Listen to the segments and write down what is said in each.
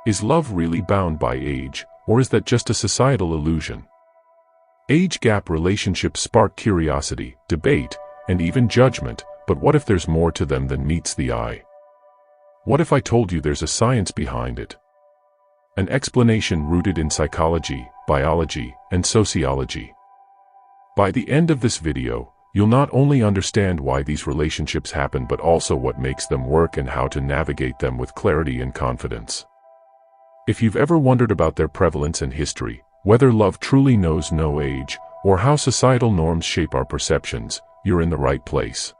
Is love really bound by age, or is that just a societal illusion? Age gap relationships spark curiosity, debate, and even judgment, but what if there's more to them than meets the eye? What if I told you there's a science behind it? An explanation rooted in psychology, biology, and sociology. By the end of this video, you'll not only understand why these relationships happen but also what makes them work and how to navigate them with clarity and confidence. If you've ever wondered about their prevalence and history, whether love truly knows no age, or how societal norms shape our perceptions, you're in the right place.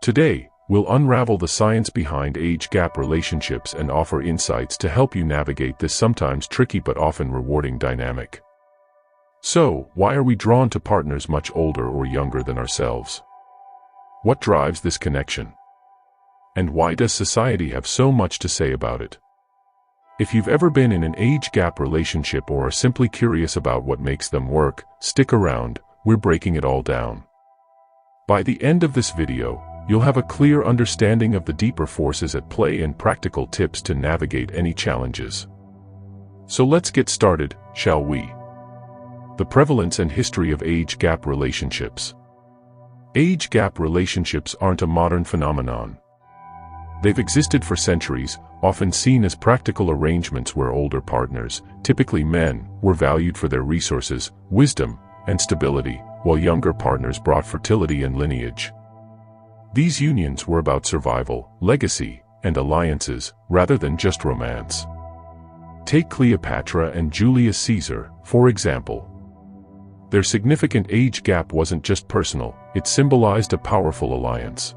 Today, we'll unravel the science behind age gap relationships and offer insights to help you navigate this sometimes tricky but often rewarding dynamic. So, why are we drawn to partners much older or younger than ourselves? What drives this connection? And why does society have so much to say about it? If you've ever been in an age gap relationship or are simply curious about what makes them work, stick around, we're breaking it all down. By the end of this video, you'll have a clear understanding of the deeper forces at play and practical tips to navigate any challenges. So let's get started, shall we? The prevalence and history of age gap relationships. Age gap relationships aren't a modern phenomenon. They've existed for centuries, often seen as practical arrangements where older partners, typically men, were valued for their resources, wisdom, and stability, while younger partners brought fertility and lineage. These unions were about survival, legacy, and alliances, rather than just romance. Take Cleopatra and Julius Caesar, for example. Their significant age gap wasn't just personal, it symbolized a powerful alliance.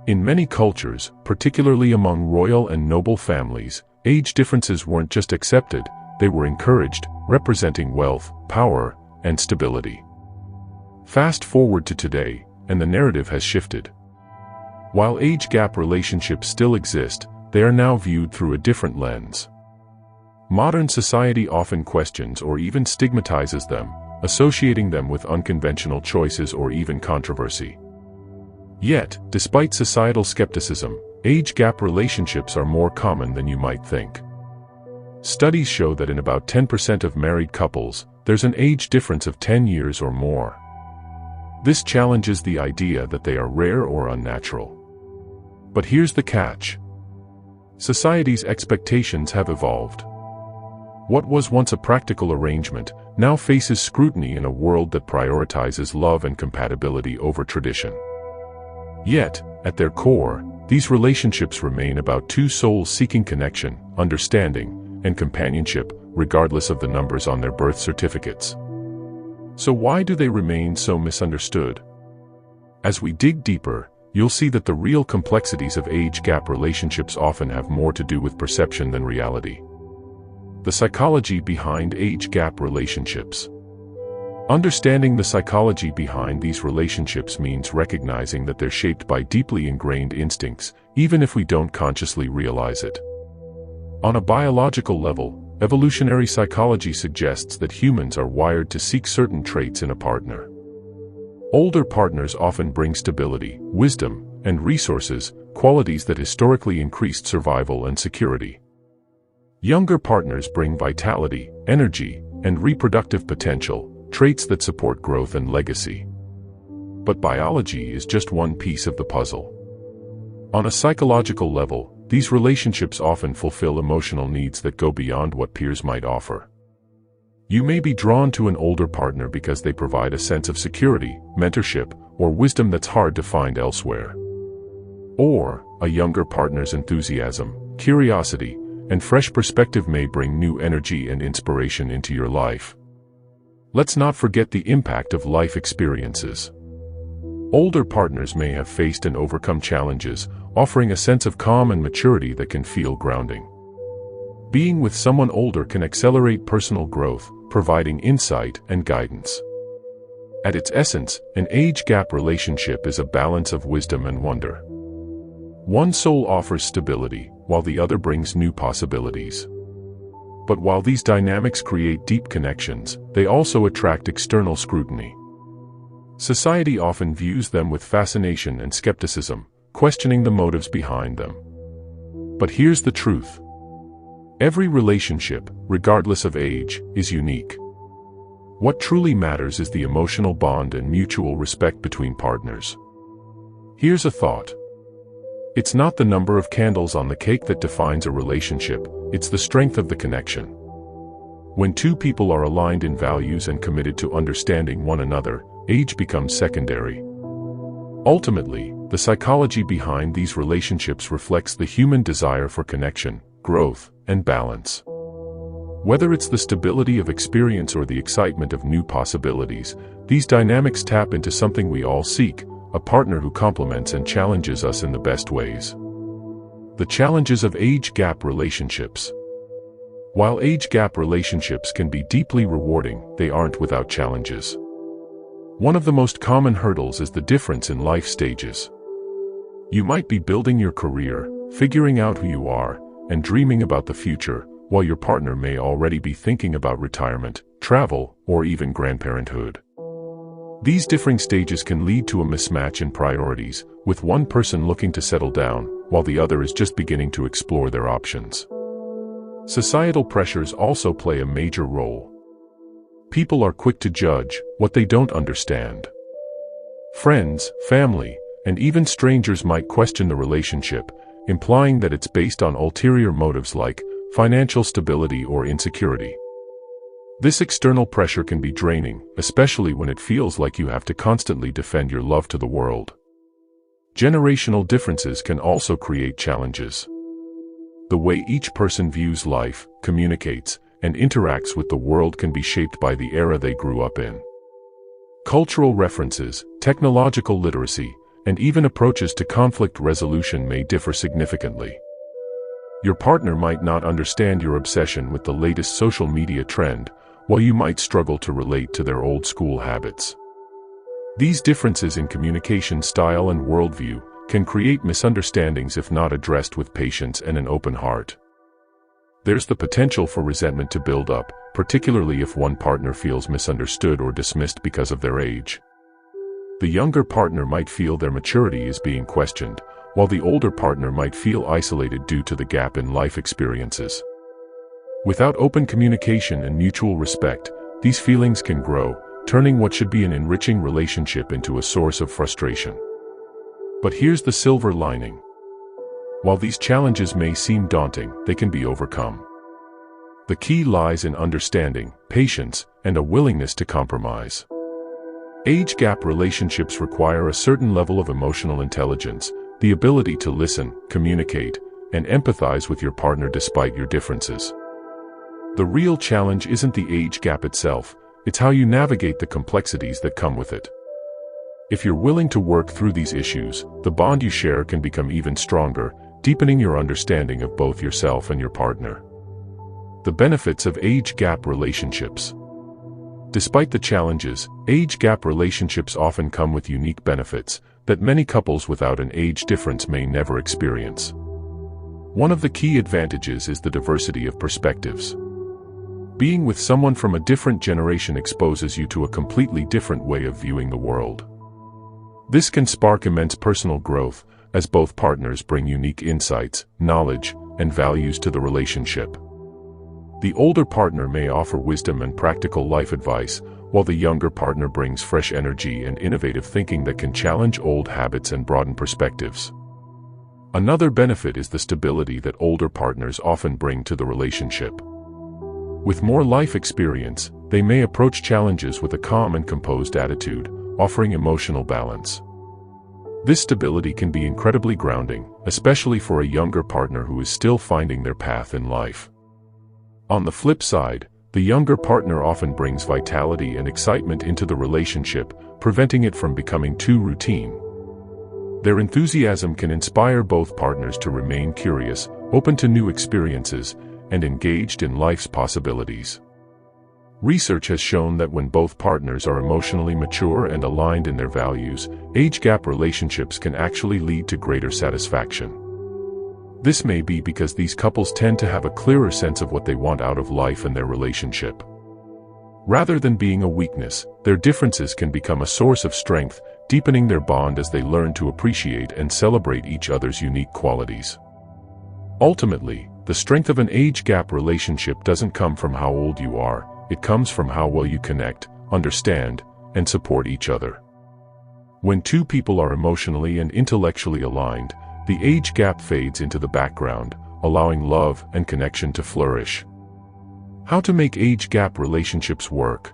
In many cultures, particularly among royal and noble families, age differences weren't just accepted, they were encouraged, representing wealth, power, and stability. Fast forward to today, and the narrative has shifted. While age gap relationships still exist, they are now viewed through a different lens. Modern society often questions or even stigmatizes them, associating them with unconventional choices or even controversy. Yet, despite societal skepticism, age gap relationships are more common than you might think. Studies show that in about 10% of married couples, there's an age difference of 10 years or more. This challenges the idea that they are rare or unnatural. But here's the catch. Society's expectations have evolved. What was once a practical arrangement now faces scrutiny in a world that prioritizes love and compatibility over tradition. Yet, at their core, these relationships remain about two souls seeking connection, understanding, and companionship, regardless of the numbers on their birth certificates. So why do they remain so misunderstood? As we dig deeper, you'll see that the real complexities of age gap relationships often have more to do with perception than reality. The psychology behind age gap relationships. Understanding the psychology behind these relationships means recognizing that they're shaped by deeply ingrained instincts, even if we don't consciously realize it. On a biological level, evolutionary psychology suggests that humans are wired to seek certain traits in a partner. Older partners often bring stability, wisdom, and resources, qualities that historically increased survival and security. Younger partners bring vitality, energy, and reproductive potential, traits that support growth and legacy. But biology is just one piece of the puzzle. On a psychological level, these relationships often fulfill emotional needs that go beyond what peers might offer. You may be drawn to an older partner because they provide a sense of security, mentorship, or wisdom that's hard to find elsewhere. Or, a younger partner's enthusiasm, curiosity, and fresh perspective may bring new energy and inspiration into your life. Let's not forget the impact of life experiences. Older partners may have faced and overcome challenges, offering a sense of calm and maturity that can feel grounding. Being with someone older can accelerate personal growth, providing insight and guidance. At its essence, an age gap relationship is a balance of wisdom and wonder. One soul offers stability, while the other brings new possibilities. But while these dynamics create deep connections, they also attract external scrutiny. Society often views them with fascination and skepticism, questioning the motives behind them. But here's the truth. Every relationship, regardless of age, is unique. What truly matters is the emotional bond and mutual respect between partners. Here's a thought. It's not the number of candles on the cake that defines a relationship, it's the strength of the connection. When two people are aligned in values and committed to understanding one another, age becomes secondary. Ultimately, the psychology behind these relationships reflects the human desire for connection, growth, and balance. Whether it's the stability of experience or the excitement of new possibilities, these dynamics tap into something we all seek: a partner who complements and challenges us in the best ways. The challenges of age gap relationships. While age gap relationships can be deeply rewarding, they aren't without challenges. One of the most common hurdles is the difference in life stages. You might be building your career, figuring out who you are, and dreaming about the future, while your partner may already be thinking about retirement, travel, or even grandparenthood. These differing stages can lead to a mismatch in priorities, with one person looking to settle down, while the other is just beginning to explore their options. Societal pressures also play a major role. People are quick to judge what they don't understand. Friends, family, and even strangers might question the relationship, implying that it's based on ulterior motives like financial stability or insecurity. This external pressure can be draining, especially when it feels like you have to constantly defend your love to the world. Generational differences can also create challenges. The way each person views life, communicates, and interacts with the world can be shaped by the era they grew up in. Cultural references, technological literacy, and even approaches to conflict resolution may differ significantly. Your partner might not understand your obsession with the latest social media trend, while you might struggle to relate to their old-school habits. These differences in communication style and worldview can create misunderstandings if not addressed with patience and an open heart. There's the potential for resentment to build up, particularly if one partner feels misunderstood or dismissed because of their age. The younger partner might feel their maturity is being questioned, while the older partner might feel isolated due to the gap in life experiences. Without open communication and mutual respect, these feelings can grow, turning what should be an enriching relationship into a source of frustration. But here's the silver lining. While these challenges may seem daunting, they can be overcome. The key lies in understanding, patience, and a willingness to compromise. Age gap relationships require a certain level of emotional intelligence, the ability to listen, communicate, and empathize with your partner despite your differences. The real challenge isn't the age gap itself, it's how you navigate the complexities that come with it. If you're willing to work through these issues, the bond you share can become even stronger, deepening your understanding of both yourself and your partner. The benefits of age gap relationships. Despite the challenges, age gap relationships often come with unique benefits that many couples without an age difference may never experience. One of the key advantages is the diversity of perspectives. Being with someone from a different generation exposes you to a completely different way of viewing the world. This can spark immense personal growth, as both partners bring unique insights, knowledge, and values to the relationship. The older partner may offer wisdom and practical life advice, while the younger partner brings fresh energy and innovative thinking that can challenge old habits and broaden perspectives. Another benefit is the stability that older partners often bring to the relationship. With more life experience, they may approach challenges with a calm and composed attitude, offering emotional balance. This stability can be incredibly grounding, especially for a younger partner who is still finding their path in life. On the flip side, the younger partner often brings vitality and excitement into the relationship, preventing it from becoming too routine. Their enthusiasm can inspire both partners to remain curious, open to new experiences, and engaged in life's possibilities. Research has shown that when both partners are emotionally mature and aligned in their values, age gap relationships can actually lead to greater satisfaction. This may be because these couples tend to have a clearer sense of what they want out of life and their relationship. Rather than being a weakness, their differences can become a source of strength, deepening their bond as they learn to appreciate and celebrate each other's unique qualities. Ultimately, The strength of an age gap relationship doesn't come from how old you are, it comes from how well you connect, understand, and support each other. When two people are emotionally and intellectually aligned, the age gap fades into the background, allowing love and connection to flourish. How to make age gap relationships work?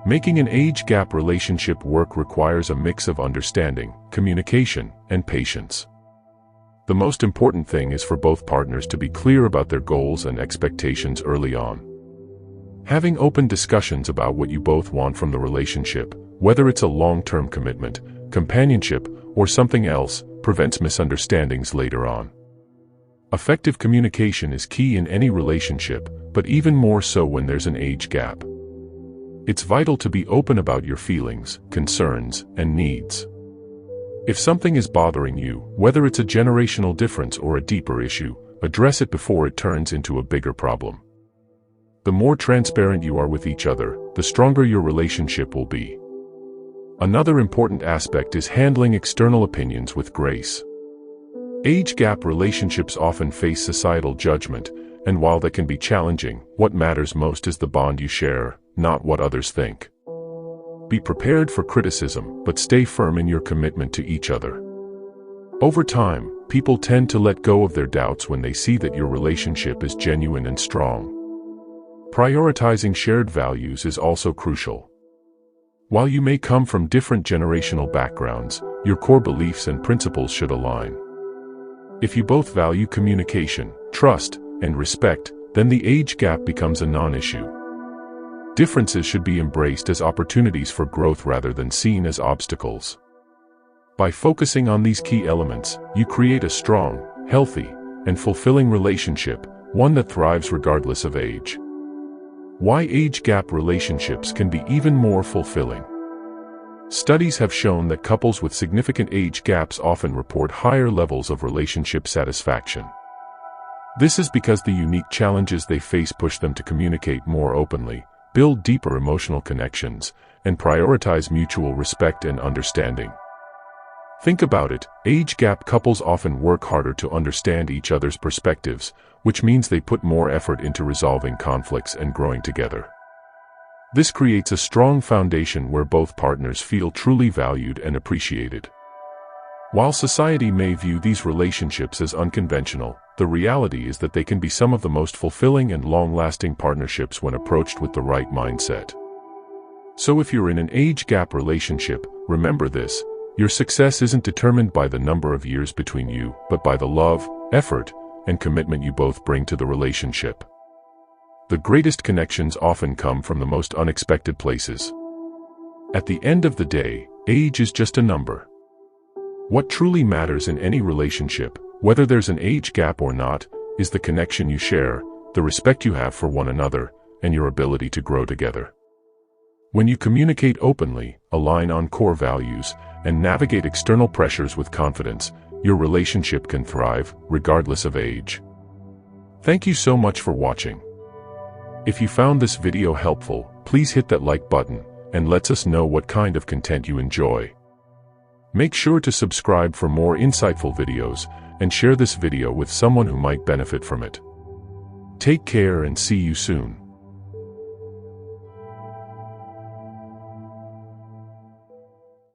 Making an age gap relationship work requires a mix of understanding, communication, and patience. The most important thing is for both partners to be clear about their goals and expectations early on. Having open discussions about what you both want from the relationship, whether it's a long-term commitment, companionship, or something else, prevents misunderstandings later on. Effective communication is key in any relationship, but even more so when there's an age gap. It's vital to be open about your feelings, concerns, and needs. If something is bothering you, whether it's a generational difference or a deeper issue, address it before it turns into a bigger problem. The more transparent you are with each other, the stronger your relationship will be. Another important aspect is handling external opinions with grace. Age gap relationships often face societal judgment, and while that can be challenging, what matters most is the bond you share, not what others think. Be prepared for criticism, but stay firm in your commitment to each other. Over time, people tend to let go of their doubts when they see that your relationship is genuine and strong. Prioritizing shared values is also crucial. While you may come from different generational backgrounds, your core beliefs and principles should align. If you both value communication, trust, and respect, then the age gap becomes a non-issue. Differences should be embraced as opportunities for growth rather than seen as obstacles. By focusing on these key elements, you create a strong, healthy, and fulfilling relationship, one that thrives regardless of age. Why age gap relationships can be even more fulfilling. Studies have shown that couples with significant age gaps often report higher levels of relationship satisfaction. This is because the unique challenges they face push them to communicate more openly, build deeper emotional connections, and prioritize mutual respect and understanding. Think about it, age gap couples often work harder to understand each other's perspectives, which means they put more effort into resolving conflicts and growing together. This creates a strong foundation where both partners feel truly valued and appreciated. While society may view these relationships as unconventional, the reality is that they can be some of the most fulfilling and long-lasting partnerships when approached with the right mindset. So if you're in an age gap relationship, remember this: your success isn't determined by the number of years between you, but by the love, effort, and commitment you both bring to the relationship. The greatest connections often come from the most unexpected places. At the end of the day, age is just a number. What truly matters in any relationship, whether there's an age gap or not, is the connection you share, the respect you have for one another, and your ability to grow together. When you communicate openly, align on core values, and navigate external pressures with confidence, your relationship can thrive, regardless of age. Thank you so much for watching. If you found this video helpful, please hit that like button, and let us know what kind of content you enjoy. Make sure to subscribe for more insightful videos, and share this video with someone who might benefit from it. Take care and see you soon.